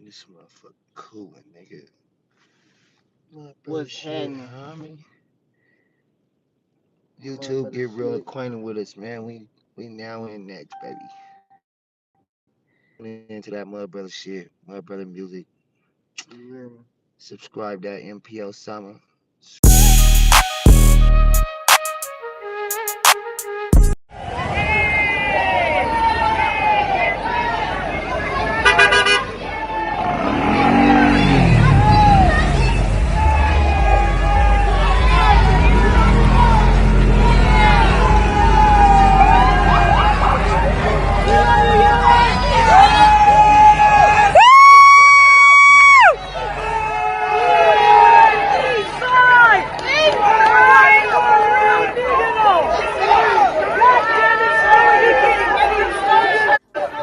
This motherfucker cooling, nigga. What's happening? Homie. YouTube, get real acquainted with us, man. We now in next, baby. Into that Mud Brother shit, Mud Brother music. Subscribe that MPO Summer.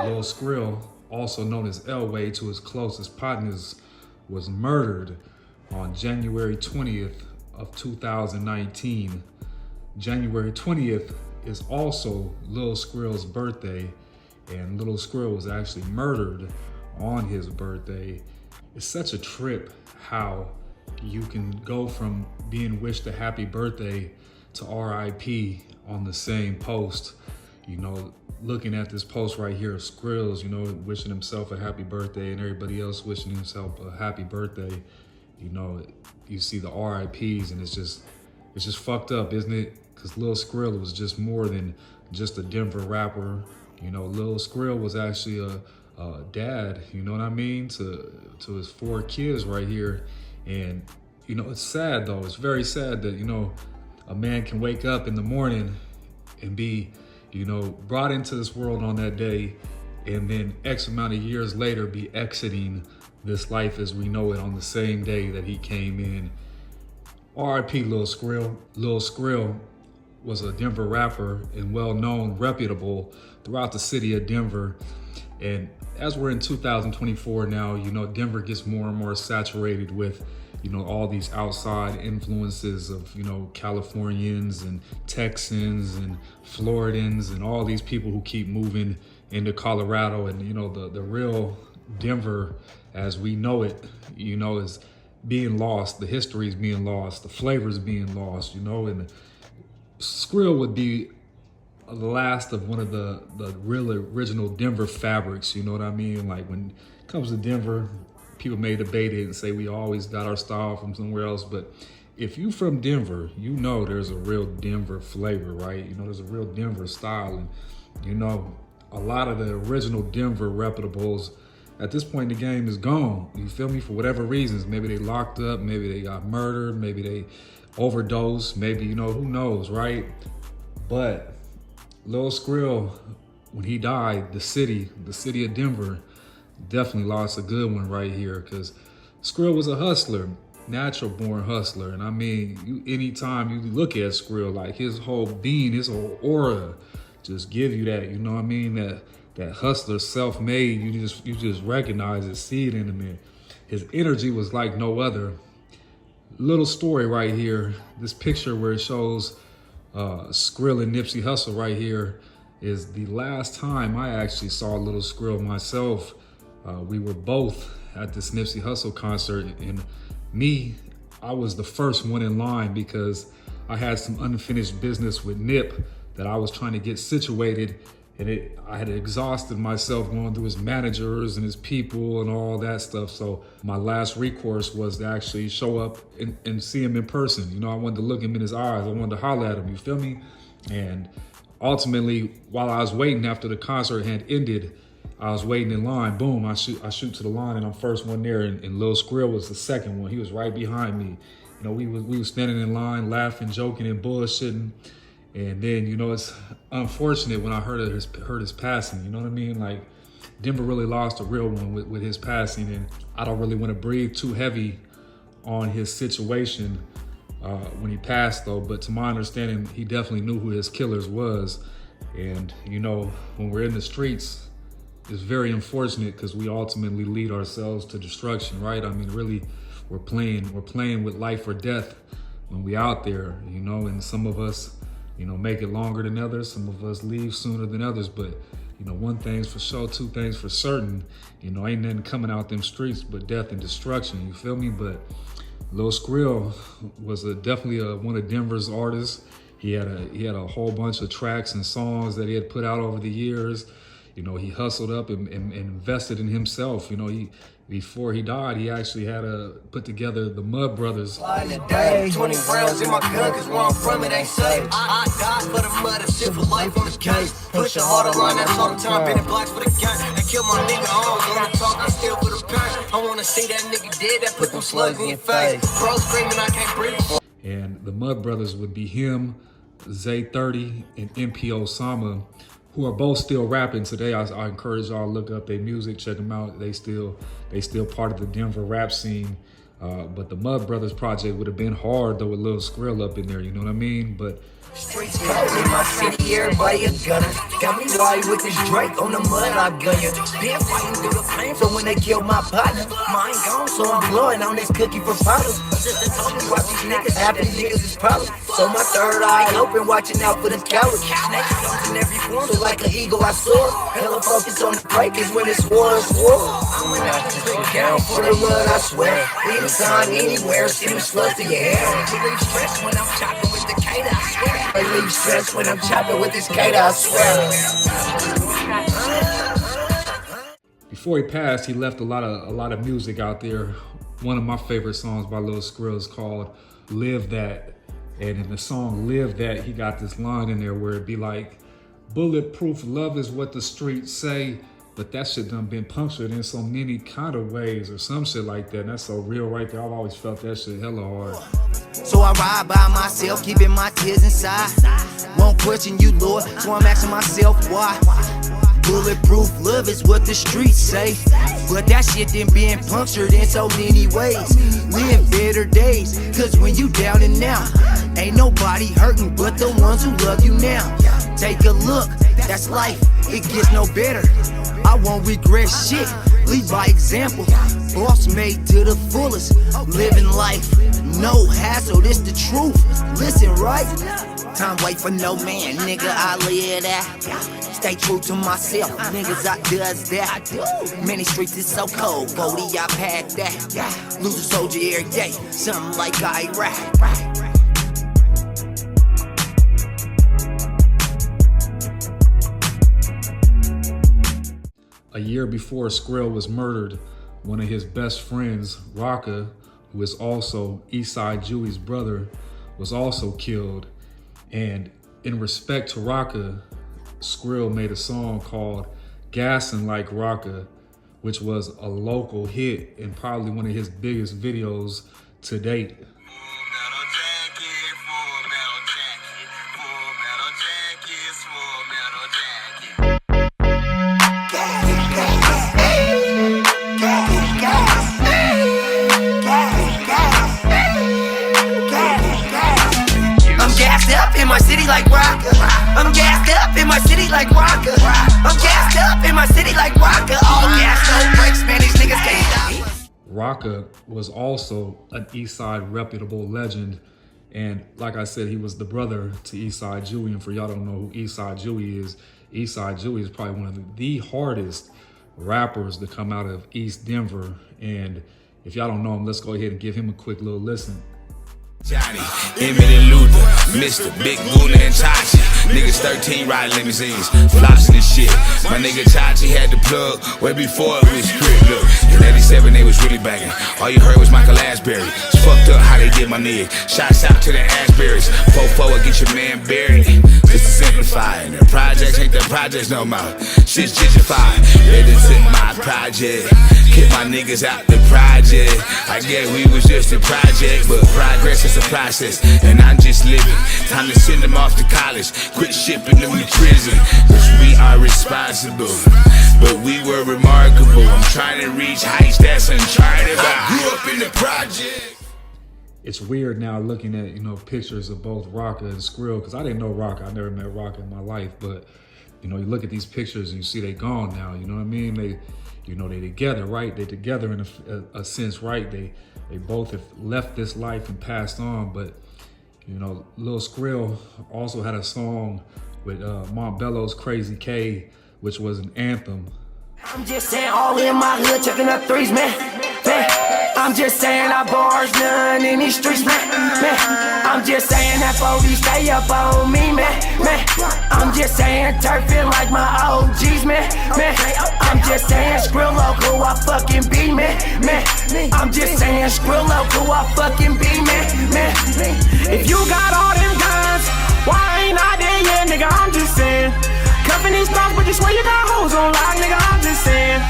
Lil Srill, also known as Elway to his closest partners, was murdered on January 20th of 2019. January 20th is also Lil Skrill's birthday, and Lil Srill was actually murdered on his birthday. It's such a trip how you can go from being wished a happy birthday to RIP on the same post. You know, looking at this post right here of Skrill's, you know, wishing himself a happy birthday and everybody else wishing himself a happy birthday. You know, you see the RIPs and it's just fucked up, isn't it? Because Lil Srill was just more than just a Denver rapper. You know, Lil Srill was actually a dad, you know what I mean, to his 4 kids right here. And, you know, it's sad though, it's very sad that, you know, a man can wake up in the morning and be, you know, brought into this world on that day, and then X amount of years later be exiting this life as we know it on the same day that he came in. R.I.P. Lil Srill. Lil Srill was a Denver rapper and well-known, reputable throughout the city of Denver. And as we're in 2024 now, you know, Denver gets more and more saturated with, you know, all these outside influences of, you know, Californians and Texans and Floridans and all these people who keep moving into Colorado. And, you know, the real Denver as we know it, you know, is being lost. The history is being lost. The flavor is being lost, you know. And Scrill would be the last of one of the real original Denver fabrics, you know what I mean? Like when it comes to Denver, people may debate it and say we always got our style from somewhere else, but if you from Denver, you know there's a real Denver flavor, right? You know, there's a real Denver style. And, you know, a lot of the original Denver reputables at this point in the game is gone. You feel me? For whatever reasons, maybe they locked up, maybe they got murdered, maybe they overdosed, maybe, you know, who knows, right? But Lil Srill, when he died, the city of Denver definitely lost a good one right here, because Scrill was a hustler, natural born hustler. And I mean, anytime you look at Scrill, like his whole being, his whole aura just give you that, you know what I mean? That hustler, self-made, you just recognize it, see it in him. And his energy was like no other. Little story right here, this picture where it shows Scrill and Nipsey Hussle right here is the last time I actually saw Lil Srill myself. We were both at this Nipsey Hussle concert, and I was the first one in line because I had some unfinished business with Nip that I was trying to get situated, and I had exhausted myself going through his managers and his people and all that stuff. So my last recourse was to actually show up and see him in person. You know, I wanted to look him in his eyes. I wanted to holler at him, you feel me? And ultimately, while I was waiting after the concert had ended, I was waiting in line. Boom, I shoot to the line, and I'm first one there, and Lil Srill was the second one. He was right behind me. You know, we was standing in line, laughing, joking, and bullshitting. And then, you know, it's unfortunate when I heard his passing. You know what I mean? Like, Denver really lost a real one with his passing, and I don't really want to breathe too heavy on his situation when he passed, though. But to my understanding, he definitely knew who his killers was. And, you know, when we're in the streets, it's very unfortunate because we ultimately lead ourselves to destruction, right? I mean, really, we're playing with life or death when we out there, you know. And some of us, you know, make it longer than others. Some of us leave sooner than others. But, You know, one thing's for sure, two things for certain. You know, ain't nothing coming out them streets but death and destruction, you feel me? But Lil Srill was definitely one of Denver's artists. He had a whole bunch of tracks and songs that he had put out over the years. You know, he hustled up and invested in himself. You know, before he died, he actually had put together the Mud Brothers. 20 rounds in my gun, cause where I'm from it ain't safe. I died for the mud, and shit for life on the case. Pushing harder line, that's all the time, been in blacks for the gang. They kill my nigga on the talk, I still for the pain. I wanna see that nigga dead, that put them slugs in your face. Bro screaming, I can't breathe. And the Mud Brothers would be him, Zay 30, and MP Osama, who are both still rapping today. I encourage y'all to look up their music, check them out. They still part of the Denver rap scene. But the Mud Brothers project would have been hard though with Lil Scrill up in there, you know what I mean? But streets cold in my city, everybody a gunner. Got me wild with this Drake on the mud, I gun you. Been fighting through the pain from when they killed my partner. Mine gone, so I'm blowing on this cookie for powder. Sister told me watch these niggas happen, niggas is problem. So my third eye open, watching out for the cowards. Snakes comes in every form, so like an eagle I soar. Hella focus on the break is when it's war, it's war. I'm not just down for the blood, I swear. Anytime, anywhere, see me slugs to your hair. Relieve stress when I'm chopping with the Decatur, I swear. I leave stress when I'm chopping with this Gator, I swear. before he passed, he left a lot of music out there. One of my favorite songs by Lil Srill is called "Live That," and in the song "Live That," he got this line in there where it'd be like, "Bulletproof love is what the streets say, but that shit done been punctured in so many kind of ways," or some shit like that. And that's so real right there. I've always felt that shit hella hard. So I ride by myself, keeping my tears inside. Won't question you, Lord, so I'm asking myself why. Bulletproof love is what the streets say, but that shit done been punctured in so many ways. Live better days, cause when you down and out, ain't nobody hurting but the ones who love you now. Take a look, that's life, it gets no better. I won't regret shit, lead by example. Boss made to the fullest, living life, no hassle, this the truth. Listen, right? Time wait for no man, nigga, I live that. Stay true to myself, niggas, I does that. Many streets is so cold, Bodie, I've had that. Lose a soldier every day, something like Iraq. A year before Scrill was murdered, one of his best friends, Rocqa, who is also Eastside Jewy's brother, was also killed. And in respect to Rocqa, Scrill made a song called "Gassin' Like Rocqa," which was a local hit and probably one of his biggest videos to date. My city like Rocqa. I'm gassed up in my city like Rocqa. I'm gassed up in my city like Rocqa. All gas, no brakes, man, these niggas can't stop. Rocqa was also an Eastside reputable legend, and like I said, he was the brother to Eastside Jewy. And for y'all don't know who Eastside Jewy is probably one of the hardest rappers to come out of East Denver. And if y'all don't know him, let's go ahead and give him a quick little listen. Johnny, Emmett and Luther, Mr. Big Guna and Tachi. Niggas 13 riding limousines, flossing and shit. My nigga Tachi had the plug way before it was Scrill. Look, in 87 they was really banging. All you heard was Michael Asbury. It's fucked up how they did my nigga. Shots out to the Asburys. 4-4 get your man buried. Just to simplify, the projects ain't the projects no more. Shit's gentrified. They done took my project, kick my niggas out the project. I guess we was just a project, but progress is a process, and I'm just living. Time to send them off to college, quit shipping them to prison, cause we are responsible, but we were remarkable. I'm trying to reach heights that's uncharted. I grew up in the project. It's weird now looking at, you know, pictures of both Rocqa and Scrill, because I didn't know Rocqa. I never met Rocqa in my life, but you know, you look at these pictures and you see they gone now. You know what I mean? They together, right? They together in a sense, right? They both have left this life and passed on. But you know, Lil Srill also had a song with Montbello's Crazy K, which was an anthem. I'm just saying, all in my hood, checking up threes, man. I'm just saying, I bars none in these streets, man. I'm just saying that police stay up on me, man. I'm just saying, turfing like my OGs, man. I'm just saying, Scrill who I fucking be, man. I'm just saying, Scrill who I fucking be, man. If you got all them guns, why ain't I there yet, nigga? I'm just saying. Cuffing these thoughts, but you swear you got hoes on lock, nigga, I'm just saying.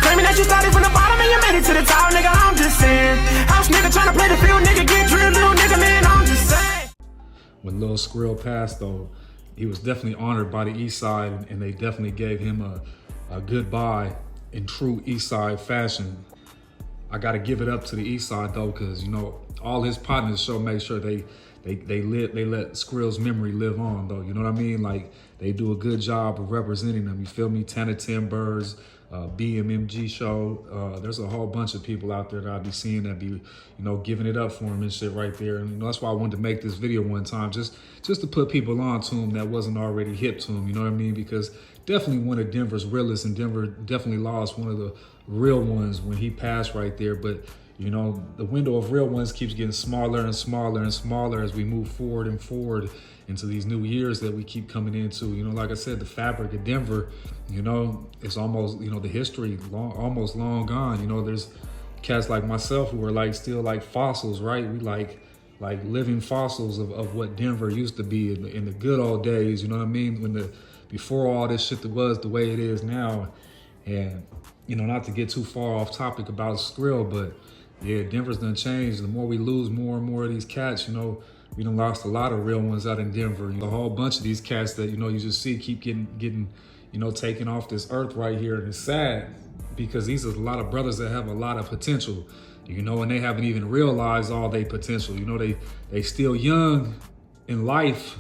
Claiming that you started from the bottom and you made it to the top, nigga, I'm just saying. House nigga trying to play the field, nigga, get drilled, little nigga, man, I'm just saying. When Lil Srill passed, though, he was definitely honored by the East Side, and they definitely gave him a goodbye in true East Side fashion. I gotta give it up to the East Side, though, because, you know, all his partners make sure they let Skrill's memory live on, though. You know what I mean? Like, they do a good job of representing them. You feel me? Tana Timbers, BMMG show. There's a whole bunch of people out there that I'll be seeing that be, you know, giving it up for him and shit right there. And, you know, that's why I wanted to make this video one time, just to put people on to him that wasn't already hip to him. You know what I mean? Because definitely one of Denver's realest, and Denver definitely lost one of the real ones when he passed right there. But, you know, the window of real ones keeps getting smaller and smaller and smaller as we move forward and forward into these new years that we keep coming into. You know, like I said, the fabric of Denver, you know, it's almost, you know, the history almost long gone. You know, there's cats like myself who are like still like fossils, right? We like living fossils of what Denver used to be in the good old days. You know what I mean? When before all this shit that was the way it is now. And, you know, not to get too far off topic about Scrill, but yeah, Denver's done changed. The more we lose more and more of these cats, you know, we done lost a lot of real ones out in Denver. You know, a whole bunch of these cats that, you know, you just see keep getting, you know, taken off this earth right here. And it's sad because these are a lot of brothers that have a lot of potential, you know, and they haven't even realized all their potential. You know, they still young in life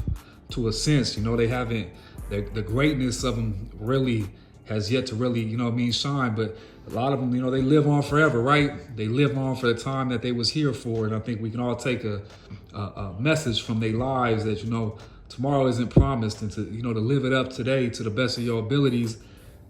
to a sense. You know, they haven't, the greatness of them really has yet to really, you know what I mean, shine. But a lot of them, you know, they live on forever, right? They live on for the time that they was here for. And I think we can all take a message from their lives that, you know, tomorrow isn't promised, and to, you know, to live it up today to the best of your abilities.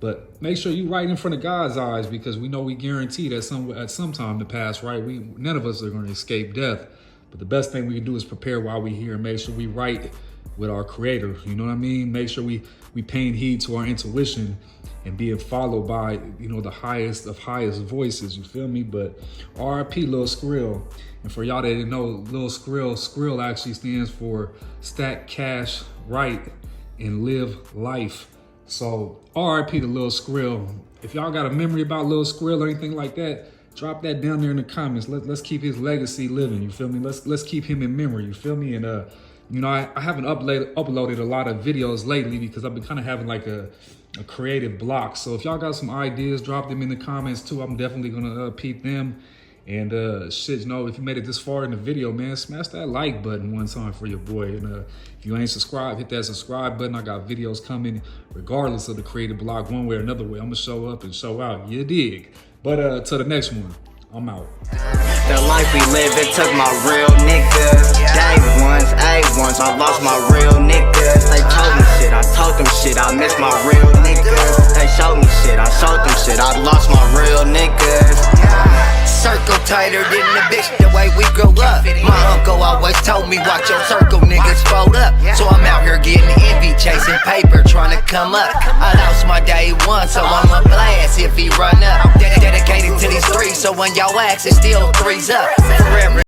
But make sure you right in front of God's eyes, because we know we guarantee that at some time to pass, right? None of us are going to escape death. But the best thing we can do is prepare while we're here and make sure we right with our Creator. You know what I mean? Make sure we paying heed to our intuition and being followed by, you know, the highest of highest voices. You feel me? But R.I.P. Lil Srill. And for y'all that didn't know, Lil Srill actually stands for Stack Cash Right and Live Life. So R.I.P. to Lil Srill. If y'all got a memory about Lil Srill or anything like that, drop that down there in the comments. Let's keep his legacy living. You feel me? Let's keep him in memory. You feel me? And you know, I haven't uploaded a lot of videos lately because I've been kind of having like a creative block. So if y'all got some ideas, drop them in the comments too. I'm definitely gonna peep them. And shit, you know, if you made it this far in the video, man, smash that like button one time for your boy. And if you ain't subscribed, hit that subscribe button. I got videos coming regardless of the creative block, one way or another way. I'm gonna show up and show out. You dig? But to the next one, I'm out. The life we live, it took my real niggas. Day ones, A1s, I lost my real niggas. They told me shit, I told them shit, I miss my real niggas. They showed me shit, I showed them shit, I lost my real niggas. Circle tighter than the bitch, the way we grew up. My uncle always told me, watch your circle, niggas fold up. So I'm out here getting envy, chasing paper, trying to come up. I lost my day one, so I'm a blast if he run up. Dedicated to these threes, so when y'all ask, it's still threes up forever.